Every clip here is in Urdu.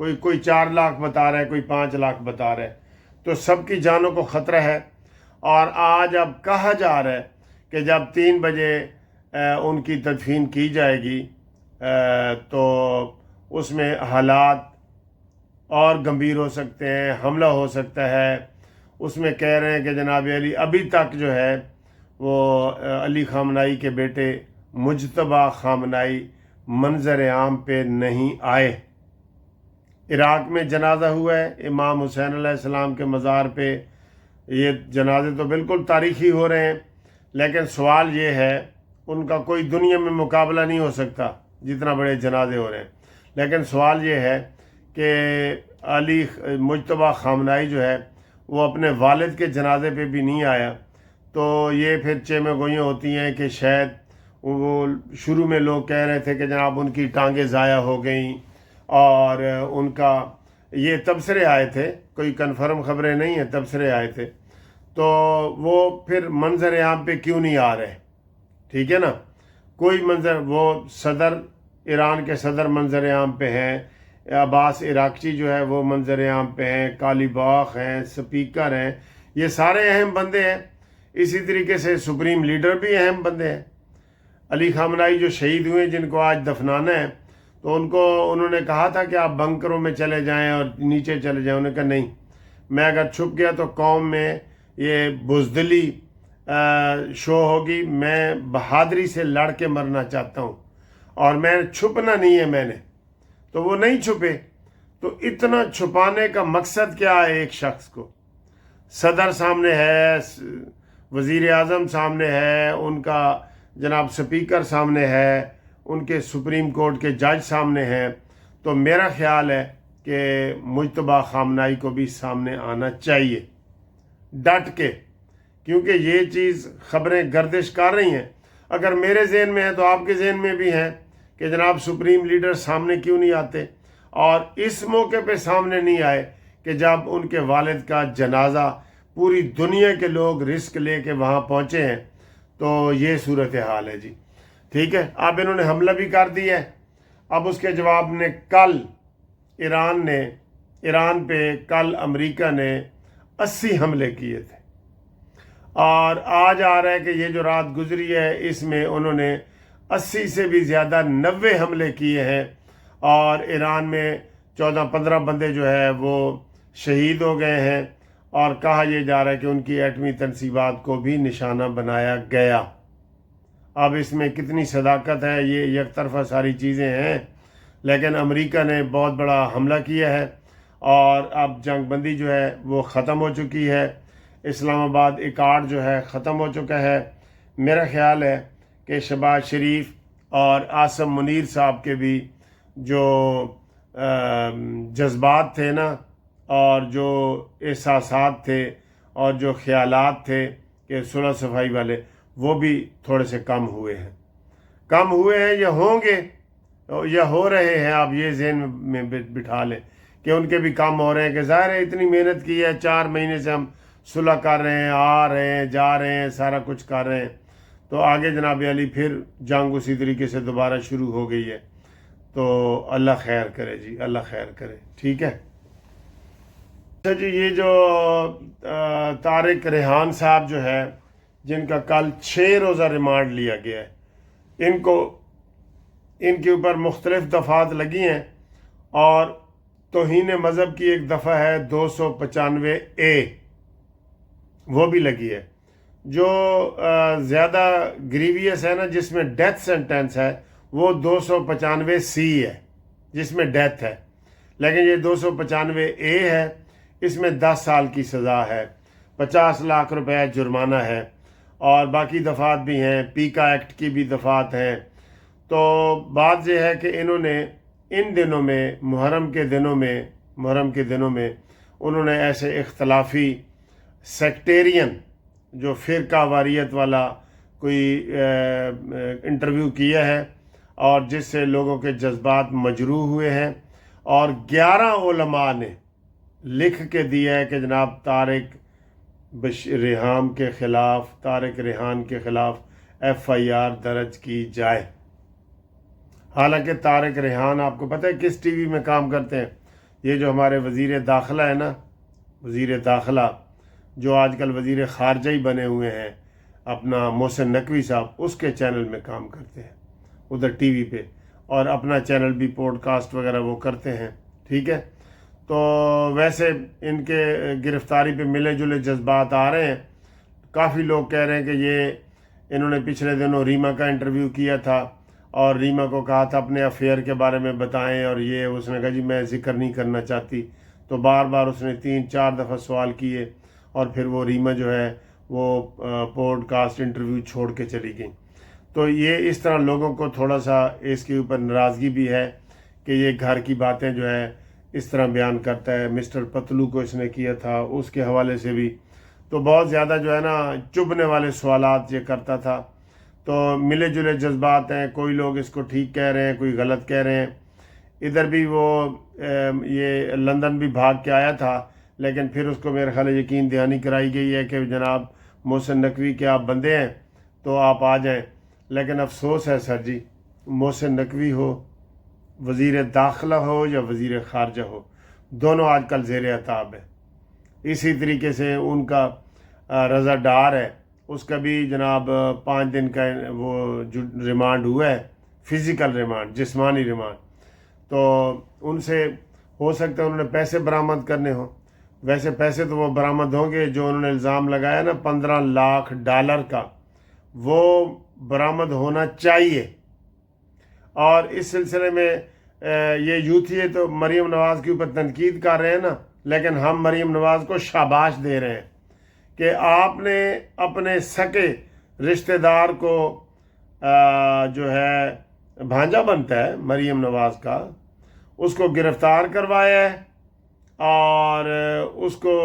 کوئی 4 لاکھ بتا رہا ہے، کوئی 5 لاکھ بتا رہا ہے، تو سب کی جانوں کو خطرہ ہے۔ اور آج اب کہا جا رہا ہے کہ جب 3 بجے ان کی تدفین کی جائے گی تو اس میں حالات اور گمبھیر ہو سکتے ہیں، حملہ ہو سکتا ہے۔ اس میں کہہ رہے ہیں کہ جناب علی ابھی تک جو ہے وہ علی خامنائی کے بیٹے مجتبیٰ خامنائی منظر عام پہ نہیں آئے۔ عراق میں جنازہ ہوا ہے امام حسین علیہ السلام کے مزار پہ، یہ جنازے تو بالکل تاریخی ہو رہے ہیں، لیکن سوال یہ ہے ان کا کوئی دنیا میں مقابلہ نہیں ہو سکتا جتنا بڑے جنازے ہو رہے ہیں، لیکن سوال یہ ہے کہ علی مجتبیٰ خامنائی جو ہے وہ اپنے والد کے جنازے پہ بھی نہیں آیا، تو یہ پھر چیمے گوئیاں ہوتی ہیں کہ شاید وہ شروع میں لوگ کہہ رہے تھے کہ جناب ان کی ٹانگیں ضائع ہو گئیں، اور ان کا یہ تبصرے آئے تھے، کوئی کنفرم خبریں نہیں ہیں، تبصرے آئے تھے، تو وہ پھر منظر عام پہ کیوں نہیں آ رہے؟ ٹھیک ہے نا، کوئی منظر، وہ صدر ایران کے صدر منظر عام پہ ہیں، عباس عراقچی جو ہے وہ منظر عام پہ ہیں، قالیباف ہیں، سپیکر ہیں، یہ سارے اہم بندے ہیں۔ اسی طریقے سے سپریم لیڈر بھی اہم بندے ہیں۔ علی خامنائی جو شہید ہوئے جن کو آج دفنانا ہے، تو انہوں نے کہا تھا کہ آپ بنکروں میں چلے جائیں اور نیچے چلے جائیں، انہوں نے کہا نہیں، میں اگر چھپ گیا تو قوم میں یہ بزدلی شو ہوگی، میں بہادری سے لڑ کے مرنا چاہتا ہوں اور میں چھپنا نہیں ہے میں نے، تو وہ نہیں چھپے۔ تو اتنا چھپانے کا مقصد کیا ہے؟ ایک شخص کو صدر سامنے ہے، وزیر اعظم سامنے ہے، ان کا جناب سپیکر سامنے ہے، ان کے سپریم کورٹ کے جج سامنے ہیں، تو میرا خیال ہے کہ مجتبیٰ خامنائی کو بھی سامنے آنا چاہیے ڈٹ کے، کیونکہ یہ چیز خبریں گردش کر رہی ہیں۔ اگر میرے ذہن میں ہے تو آپ کے ذہن میں بھی ہیں کہ جناب سپریم لیڈر سامنے کیوں نہیں آتے، اور اس موقع پہ سامنے نہیں آئے کہ جب ان کے والد کا جنازہ پوری دنیا کے لوگ رسک لے کے وہاں پہنچے ہیں، تو یہ صورتحال ہے جی۔ ٹھیک ہے، اب انہوں نے حملہ بھی کر دیا ہے۔ اب اس کے جواب نے کل ایران پہ کل امریکہ نے 80 حملے کیے تھے، اور آج آ رہا ہے کہ یہ جو رات گزری ہے اس میں انہوں نے 80 سے بھی زیادہ 90 حملے کیے ہیں، اور ایران میں 14-15 بندے جو ہے وہ شہید ہو گئے ہیں، اور کہا یہ جا رہا ہے کہ ان کی ایٹمی تنصیبات کو بھی نشانہ بنایا گیا۔ اب اس میں کتنی صداقت ہے، یہ یک طرفہ ساری چیزیں ہیں، لیکن امریکہ نے بہت بڑا حملہ کیا ہے، اور اب جنگ بندی جو ہے وہ ختم ہو چکی ہے، اسلام آباد ایکارڈ جو ہے ختم ہو چکا ہے۔ میرا خیال ہے کہ شہباز شریف اور عاصم منیر صاحب کے بھی جو جذبات تھے نا، اور جو احساسات تھے اور جو خیالات تھے کہ صلح صفائی والے، وہ بھی تھوڑے سے کم ہوئے ہیں یا ہوں گے یا ہو رہے ہیں۔ آپ یہ ذہن میں بٹھا لیں کہ ان کے بھی کم ہو رہے ہیں، کہ ظاہر ہے اتنی محنت کی ہے، 4 مہینے سے ہم صلح کر رہے ہیں، آ رہے ہیں، جا رہے ہیں، سارا کچھ کر رہے ہیں، تو آگے جناب علی پھر جنگ اسی طریقے سے دوبارہ شروع ہو گئی ہے۔ تو اللہ خیر کرے جی، اللہ خیر کرے، ٹھیک ہے۔ اچھا جی، یہ جو طارق ریحان صاحب جو ہے، جن کا کل 6 روزہ ریمانڈ لیا گیا ہے، ان کے اوپر مختلف دفعات لگی ہیں، اور توہین مذہب کی ایک دفعہ ہے 295A، وہ بھی لگی ہے۔ جو زیادہ گریویس ہے نا، جس میں ڈیتھ سینٹینس ہے، وہ 295C ہے، جس میں ڈیتھ ہے، لیکن یہ 295A ہے، اس میں 10 سال کی سزا ہے، 50 لاکھ روپے جرمانہ ہے، اور باقی دفعات بھی ہیں، پیکا ایکٹ کی بھی دفعات ہیں۔ تو بات یہ ہے کہ انہوں نے ان دنوں میں محرم کے دنوں میں انہوں نے ایسے اختلافی سیکٹیرین جو فرقہ واریت والا کوئی انٹرویو کیا ہے، اور جس سے لوگوں کے جذبات مجروح ہوئے ہیں، اور 11 علماء نے لکھ کے دیا ہے کہ جناب طارق ریحان کے خلاف FIR درج کی جائے۔ حالانکہ طارق ریحان آپ کو پتہ ہے کس ٹی وی میں کام کرتے ہیں؟ یہ جو ہمارے وزیر داخلہ ہے نا، وزیر داخلہ جو آج کل وزیر خارجہ ہی بنے ہوئے ہیں، اپنا محسن نقوی صاحب، اس کے چینل میں کام کرتے ہیں ادھر ٹی وی پہ، اور اپنا چینل بھی پوڈ کاسٹ وغیرہ وہ کرتے ہیں، ٹھیک ہے۔ تو ویسے ان کے گرفتاری پہ ملے جلے جذبات آ رہے ہیں۔ کافی لوگ کہہ رہے ہیں کہ یہ انہوں نے پچھلے دنوں ریما کا انٹرویو کیا تھا اور ریما کو کہا تھا اپنے افیئر کے بارے میں بتائیں، اور یہ اس نے کہا جی میں ذکر نہیں کرنا چاہتی، تو بار بار اس نے 3-4 دفعہ سوال کیے، اور پھر وہ ریما جو ہے وہ پوڈ کاسٹ انٹرویو چھوڑ کے چلی گئیں۔ تو یہ اس طرح لوگوں کو تھوڑا سا اس کے اوپر ناراضگی بھی ہے کہ یہ گھر کی باتیں جو ہے اس طرح بیان کرتا ہے۔ مسٹر پتلو کو اس نے کیا تھا، اس کے حوالے سے بھی تو بہت زیادہ جو ہے نا چبھنے والے سوالات یہ کرتا تھا۔ تو ملے جلے جذبات ہیں، کوئی لوگ اس کو ٹھیک کہہ رہے ہیں، کوئی غلط کہہ رہے ہیں۔ ادھر بھی وہ یہ لندن بھی بھاگ کے آیا تھا، لیکن پھر اس کو میرے خیال ہے یقین دہانی کرائی گئی ہے کہ جناب محسن نقوی کے آپ بندے ہیں تو آپ آ جائیں۔ لیکن افسوس ہے سر جی، محسن نقوی ہو، وزیر داخلہ ہو یا وزیر خارجہ ہو، دونوں آج کل زیر عتاب ہے۔ اسی طریقے سے ان کا رضا ڈار ہے، اس کا بھی جناب 5 دن کا وہ جو ریمانڈ ہوا ہے، فزیکل ریمانڈ، جسمانی ریمانڈ، تو ان سے ہو سکتا ہے انہوں نے پیسے برآمد کرنے ہوں۔ ویسے پیسے تو وہ برآمد ہوں گے، جو انہوں نے الزام لگایا نا $15 لاکھ کا، وہ برآمد ہونا چاہیے۔ اور اس سلسلے میں یہ یوتھی ہے تو مریم نواز کے اوپر تنقید کر رہے ہیں نا، لیکن ہم مریم نواز کو شاباش دے رہے ہیں کہ آپ نے اپنے سکے رشتہ دار کو جو ہے بھانجا بنتا ہے مریم نواز کا، اس کو گرفتار کروایا ہے، اور اس کو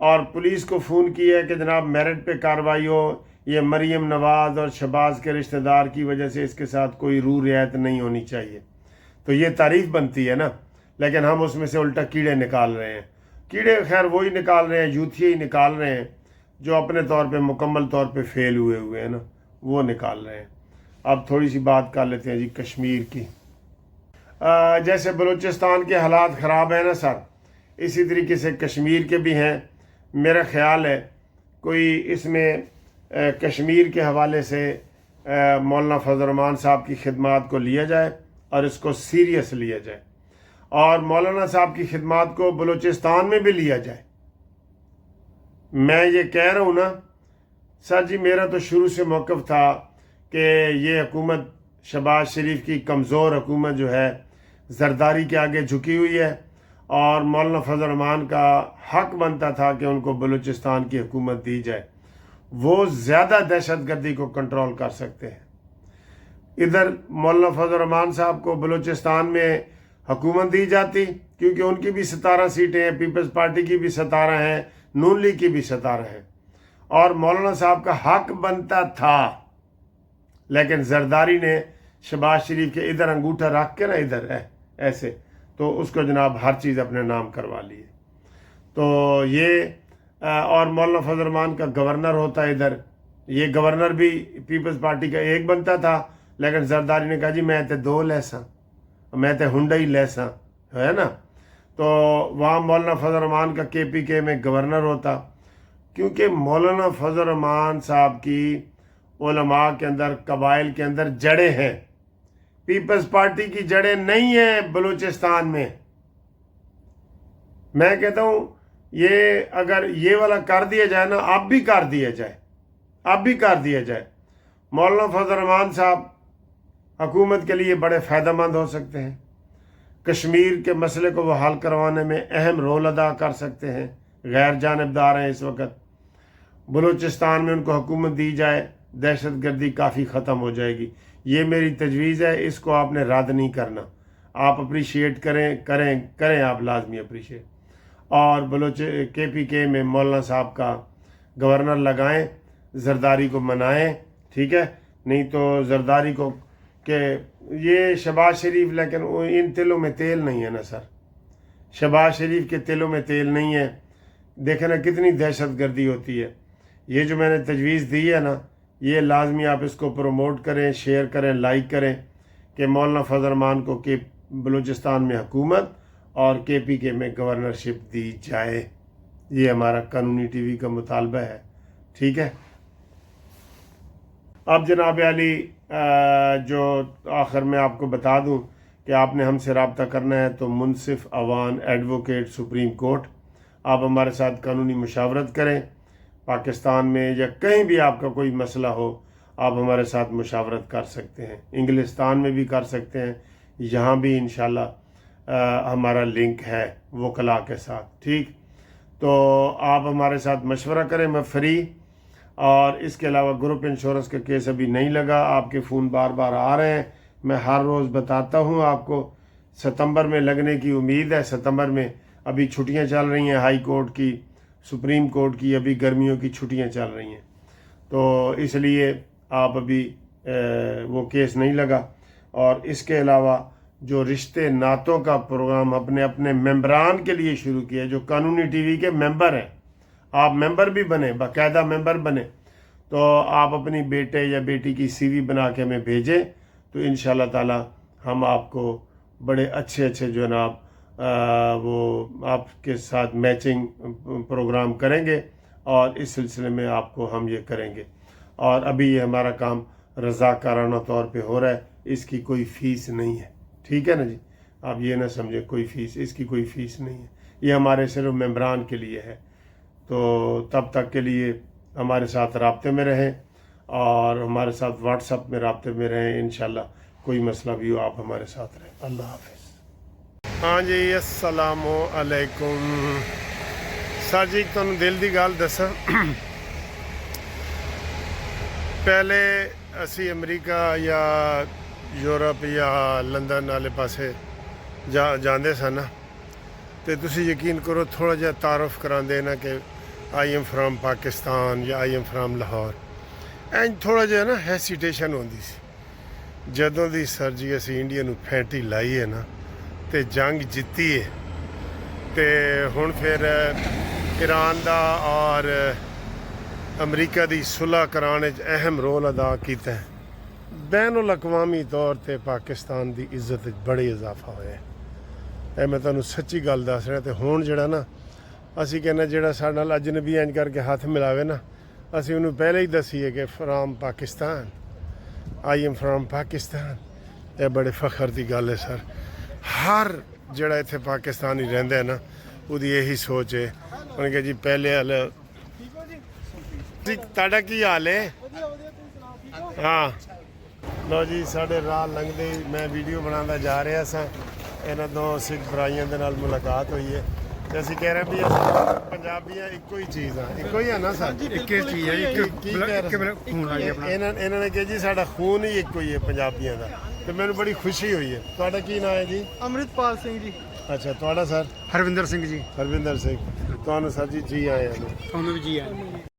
اور پولیس کو فون کیا ہے کہ جناب میرٹ پہ کارروائی ہو، یہ مریم نواز اور شہباز کے رشتہ دار کی وجہ سے اس کے ساتھ کوئی روح رعایت نہیں ہونی چاہیے۔ تو یہ تعریف بنتی ہے نا، لیکن ہم اس میں سے الٹا کیڑے نکال رہے ہیں۔ کیڑے خیر وہی نکال رہے ہیں، یوتھی ہی نکال رہے ہیں جو اپنے طور پہ مکمل طور پہ فیل ہوئے ہیں نا، وہ نکال رہے ہیں۔ اب تھوڑی سی بات کر لیتے ہیں جی کشمیر کی۔ جیسے بلوچستان کے حالات خراب ہیں نا سر، اسی طریقے سے کشمیر کے بھی ہیں۔ میرا خیال ہے کوئی اس میں کشمیر کے حوالے سے مولانا فضل الرحمان صاحب کی خدمات کو لیا جائے اور اس کو سیریس لیا جائے، اور مولانا صاحب کی خدمات کو بلوچستان میں بھی لیا جائے۔ میں یہ کہہ رہا ہوں نا سر جی، میرا تو شروع سے موقف تھا کہ یہ حکومت شہباز شریف کی کمزور حکومت جو ہے زرداری کے آگے جھکی ہوئی ہے، اور مولانا فضل الرحمان کا حق بنتا تھا کہ ان کو بلوچستان کی حکومت دی جائے، وہ زیادہ دہشت گردی کو کنٹرول کر سکتے ہیں۔ ادھر مولانا فضل الرحمان صاحب کو بلوچستان میں حکومت دی جاتی، کیونکہ ان کی بھی 17 سیٹیں ہیں، پیپلز پارٹی کی بھی 17 ہیں، نون لیگ کی بھی 17 ہیں، اور مولانا صاحب کا حق بنتا تھا، لیکن زرداری نے شہباز شریف کے ادھر انگوٹھا رکھ کے نا ادھر ایسے، تو اس کو جناب ہر چیز اپنے نام کروا لی ہے۔ تو یہ اور مولانا فضل الرحمان کا گورنر ہوتا ہے ادھر، یہ گورنر بھی پیپلز پارٹی کا ایک بنتا تھا، لیکن زرداری نے کہا جی میں تے 2 لیساں، میں تے ہنڈا ہی لیساں، ہے نا۔ تو وہاں مولانا فضل الرحمان کا KPK میں گورنر ہوتا، کیونکہ مولانا فضل الرحمان صاحب کی علماء کے اندر، قبائل کے اندر جڑیں ہیں، پیپلز پارٹی کی جڑیں نہیں ہیں بلوچستان میں۔ میں کہتا ہوں یہ اگر یہ والا کر دیا جائے نا، اب بھی کر دیا جائے، مولانا فضل الرحمان صاحب حکومت کے لیے بڑے فائدہ مند ہو سکتے ہیں، کشمیر کے مسئلے کو وہ حل کروانے میں اہم رول ادا کر سکتے ہیں، غیر جانبدار ہیں اس وقت۔ بلوچستان میں ان کو حکومت دی جائے، دہشت گردی کافی ختم ہو جائے گی۔ یہ میری تجویز ہے، اس کو آپ نے رد نہیں کرنا، آپ اپریشیٹ کریں آپ لازمی اپریشیٹ، اور KPK میں مولانا صاحب کا گورنر لگائیں، زرداری کو منائیں، ٹھیک ہے۔ نہیں تو زرداری کو کہ یہ شہباز شریف، لیکن ان تلوں میں تیل نہیں ہے نا سر، شہباز شریف کے تلوں میں تیل نہیں ہے۔ دیکھیں نا کتنی دہشت گردی ہوتی ہے۔ یہ جو میں نے تجویز دی ہے نا، یہ لازمی آپ اس کو پروموٹ کریں، شیئر کریں، لائک کریں کہ مولانا فضل الرحمان کو کہ بلوچستان میں حکومت اور KPK میں گورنرشپ دی جائے. یہ ہمارا قانونی TV کا مطالبہ ہے. ٹھیک ہے. اب جناب علی جو آخر میں آپ کو بتا دوں کہ آپ نے ہم سے رابطہ کرنا ہے تو منصف اوان ایڈوکیٹ سپریم کورٹ. آپ ہمارے ساتھ قانونی مشاورت کریں. پاکستان میں یا کہیں بھی آپ کا کوئی مسئلہ ہو آپ ہمارے ساتھ مشاورت کر سکتے ہیں. انگلستان میں بھی کر سکتے ہیں. یہاں بھی انشاءاللہ ہمارا لنک ہے وکلاء کے ساتھ. ٹھیک. تو آپ ہمارے ساتھ مشورہ کریں. میں فری. اور اس کے علاوہ گروپ انشورنس کا کیس ابھی نہیں لگا. آپ کے فون بار بار آ رہے ہیں. میں ہر روز بتاتا ہوں آپ کو. ستمبر میں لگنے کی امید ہے. ستمبر میں ابھی چھٹیاں چل رہی ہیں ہائی کورٹ کی, سپریم کورٹ کی. ابھی گرمیوں کی چھٹیاں چل رہی ہیں تو اس لیے آپ ابھی وہ کیس نہیں لگا. اور اس کے علاوہ جو رشتے ناتوں کا پروگرام اپنے اپنے ممبران کے لیے شروع کیا جو قانونی TV کے ممبر ہیں, آپ ممبر بھی بنے, باقاعدہ ممبر بنے, تو آپ اپنی بیٹے یا بیٹی کی CV بنا کے ہمیں بھیجیں تو انشاءاللہ تعالی ہم آپ کو بڑے اچھے جناب وہ آپ کے ساتھ میچنگ پروگرام کریں گے. اور اس سلسلے میں آپ کو ہم یہ کریں گے. اور ابھی یہ ہمارا کام رضاکارانہ طور پہ ہو رہا ہے. اس کی کوئی فیس نہیں ہے. ٹھیک ہے نا جی. آپ یہ نہ سمجھیں کوئی فیس, اس کی کوئی فیس نہیں ہے. یہ ہمارے صرف ممبران کے لیے ہے. تو تب تک کے لیے ہمارے ساتھ رابطے میں رہیں اور ہمارے ساتھ واٹس ایپ میں رابطے میں رہیں. انشاءاللہ کوئی مسئلہ بھی ہو آپ ہمارے ساتھ رہیں. اللہ حافظ. ہاں جی, السلام علیکم. سر جی تمہیں دل دی گل دساں. پہلے اسی امریکہ یا یورپ یا لندن والے پاسے جاندے سن نا تے تسی یقین کرو تھوڑا جہا تعارف کراندے نا کہ آئی ایم فرام پاکستان یا آئی ایم فرام لاہور. این تھوڑا جہا نا ہیسیٹیشن ہوندی سی. جدوں دی سر جی اسی انڈیا نو پھینٹی لائی ہے نا تے جنگ جیتی ہے تے ہن پھر ایران دا اور امریکہ دی صلح کرانے اہم رول ادا کیتا ہے. بین الاقوامی طور تے پاکستان دی عزت بڑے اضافہ ہوئے. اے میں تانوں سچی گل دس رہا. تے ہون جڑا نا اسی کہنا جڑا ساڈے نال اجنبی انج کر کے ہاتھ ملاوے نا اسی انہوں پہلے ہی دسیے کہ from Pakistan, I am from Pakistan. اے بڑے فخر دی گل ہے سر. ہر جڑا اتنے پاکستانی رہندا ہے نا وہ یہی سوچ ہے. انہیں کہ جی پہلے تاڑا کی حال ہے. ہاں لو جی ساڑھے راہ لنگدے میں ویڈیو بنا جا رہا سا. یہاں دو سکھ برائیوں کے نال ملاقات ہوئی ہے تو اسی کہہ رہے ہیں بھی پنجابی ایک ہی چیز ہے. ایک ہی ہے نا سر, ایک ہی چیز ہے. انہوں نے کہ جی ساڈا خون ہی ایک ہی ہے پنجابیاں کا. تو میرے بڑی خوشی ہوئی ہے. تھوڑا کی نام ہے جی؟ امرتپال سنگھ جی. اچھا تھوڑا سر؟ ہروندر سنگھ جی. ہروندر سنگھ. تمہیں سر جی آئے ہیں. تمہیں بھی جی آئے.